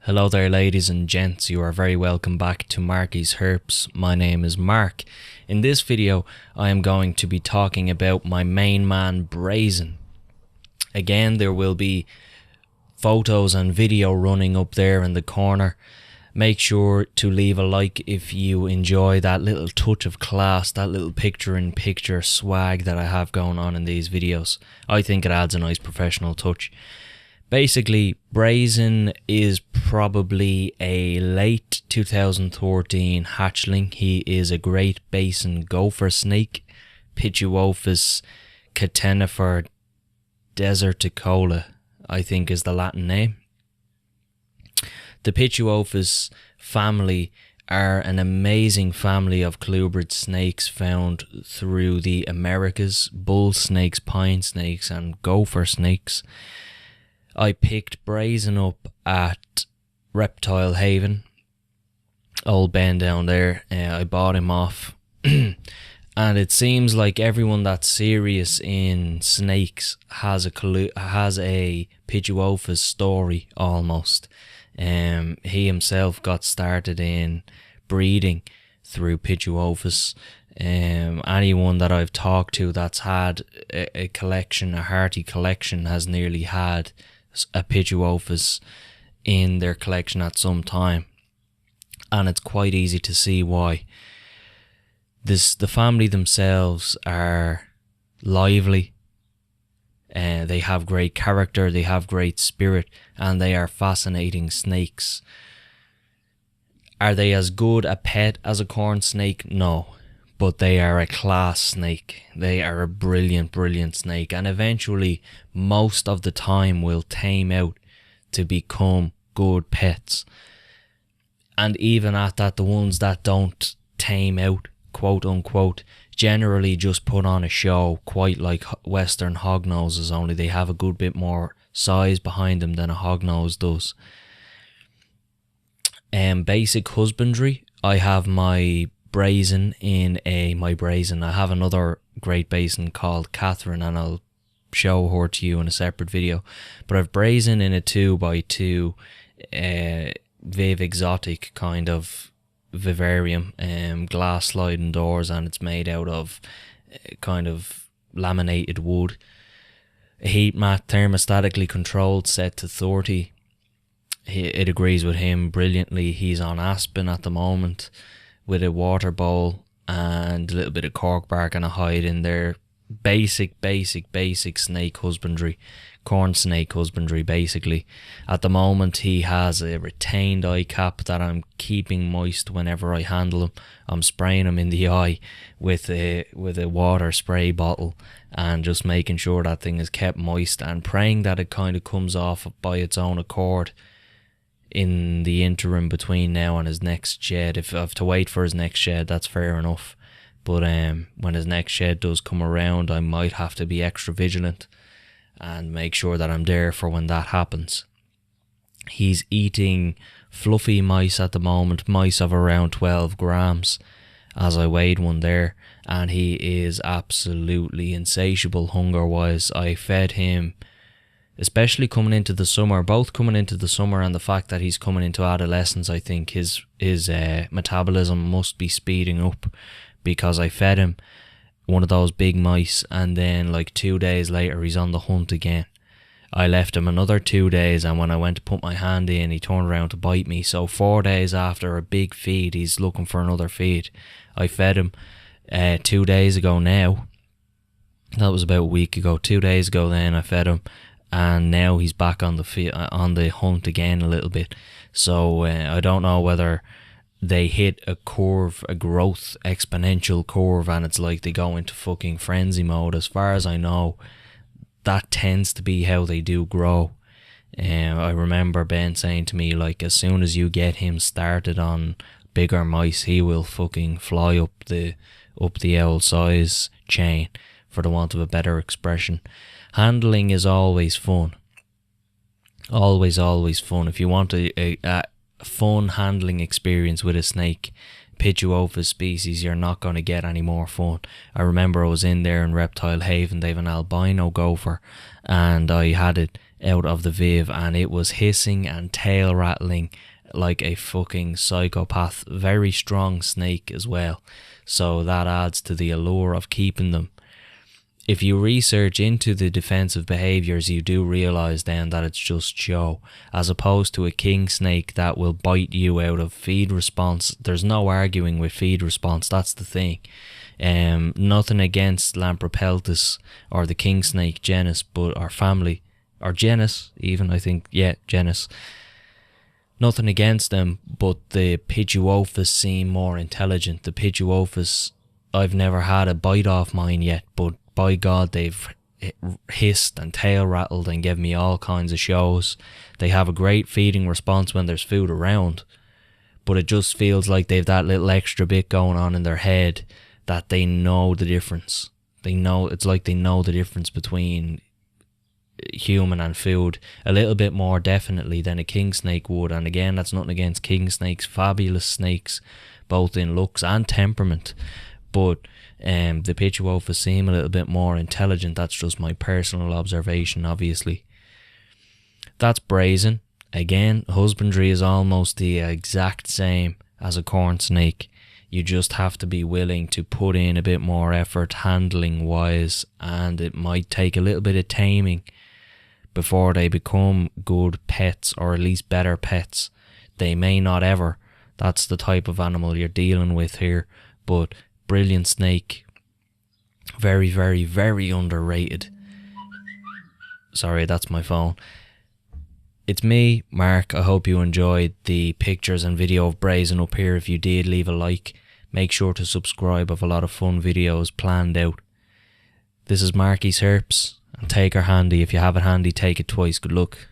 Hello there, ladies and gents. You are very welcome back to Marky's Herps. My name is Mark. In this video, I am going to be talking about my main man, Brazen. Again, there will be photos and video running up there in the corner. Make sure to leave a like if you enjoy that little touch of class, that little picture-in-picture swag that I have going on in these videos. I think it adds a nice professional touch. Basically, Brazen is probably a late 2013 hatchling. He is a Great Basin gopher snake, Pituophis catenifer deserticola, I think is the Latin name. The Pituophis family are an amazing family of colubrid snakes found through the Americas, bull snakes, pine snakes and gopher snakes. I picked Brazen up at Reptile Haven, Old Ben down there. I bought him off and it seems like everyone that's serious in snakes has a Pituophis story almost. He himself got started in breeding through Pituophis. Anyone that I've talked to that's had a collection, a hearty collection, has nearly had a Pituophis in their collection at some time, and it's quite easy to see why. The family themselves are lively, they have great character, they have great spirit, and they are fascinating snakes. Are they as good a pet as a corn snake? No, but they are a class snake. They are a brilliant snake, and eventually most of the time will tame out to become good pets. And even at that, the ones that don't tame out, quote unquote, generally just put on a show, quite like Western hognoses, only they have a good bit more size behind them than a hognose does. Basic husbandry, I have my Brazen in I have another Great Basin called Catherine, and I'll show her to you in a separate video. But I've Brazen in a 2x2 Viv Exotic kind of vivarium, glass sliding doors, and it's made out of kind of laminated wood. A heat mat, thermostatically controlled, set to 30. It agrees with him brilliantly. He's on Aspen at the moment with a water bowl and a little bit of cork bark and a hide in there. Basic snake husbandry, corn snake husbandry basically. At the moment he has a retained eye cap that I'm keeping moist whenever I handle him. I'm spraying him in the eye with a water spray bottle and just making sure that thing is kept moist and praying that it kind of comes off by its own accord in the interim between now and his next shed. If I have to wait for his next shed, that's fair enough, but when his next shed does come around, I might have to be extra vigilant and make sure that I'm there for when that happens. He's eating fluffy mice at the moment, mice of around 12 grams as I weighed one there, and he is absolutely insatiable hunger wise. I fed him, especially coming into the summer, both coming into the summer and the fact that he's coming into adolescence. I think his metabolism must be speeding up, because I fed him one of those big mice and then like 2 days later he's on the hunt again. I left him another 2 days, and when I went to put my hand in, he turned around to bite me. So 4 days after a big feed, he's looking for another feed. I fed him 2 days ago now. That was about a week ago. 2 days ago then I fed him, and now he's back on the hunt again a little bit. So I don't know whether they hit a curve, a growth exponential curve, and it's like they go into fucking frenzy mode. As far as I know, that tends to be how they do grow. I remember Ben saying to me, like, as soon as you get him started on bigger mice, he will fucking fly up the old size chain, for the want of a better expression. Handling is always fun. Always fun. If you want a fun handling experience with a snake, Pituophis species, you're not going to get any more fun. I remember I was in there in Reptile Haven. They have an albino gopher, and I had it out of the Viv, and it was hissing and tail rattling like a fucking psychopath. Very strong snake as well, so that adds to the allure of keeping them. If you research into the defensive behaviours, you do realise then that it's just show, as opposed to a king snake that will bite you out of feed response. There's no arguing with feed response, that's the thing. Nothing against Lampropeltis or the king snake genus, but our family, or genus even, I think, yeah, genus. Nothing against them, but the Pituophis seem more intelligent. The Pituophis, I've never had a bite off mine yet, but by God, they've hissed and tail rattled and given me all kinds of shows. They have a great feeding response when there's food around, but it just feels like they've that little extra bit going on in their head that they know the difference. They know, it's like they know the difference between human and food a little bit more definitely than a king snake would. And again, that's nothing against king snakes, fabulous snakes, both in looks and temperament. But the Pituophis seem a little bit more intelligent. That's just my personal observation, obviously. That's Brazen. Again, husbandry is almost the exact same as a corn snake. You just have to be willing to put in a bit more effort handling wise, and it might take a little bit of taming before they become good pets, or at least better pets. They may not ever. That's the type of animal you're dealing with here. But brilliant snake. Very, very, very underrated. Sorry, that's my phone. It's me, Mark. I hope you enjoyed the pictures and video of Brazen up here. If you did, leave a like. Make sure to subscribe. I have a lot of fun videos planned out. This is Marky's Herps. And take her handy. If you have it handy, take it twice. Good luck.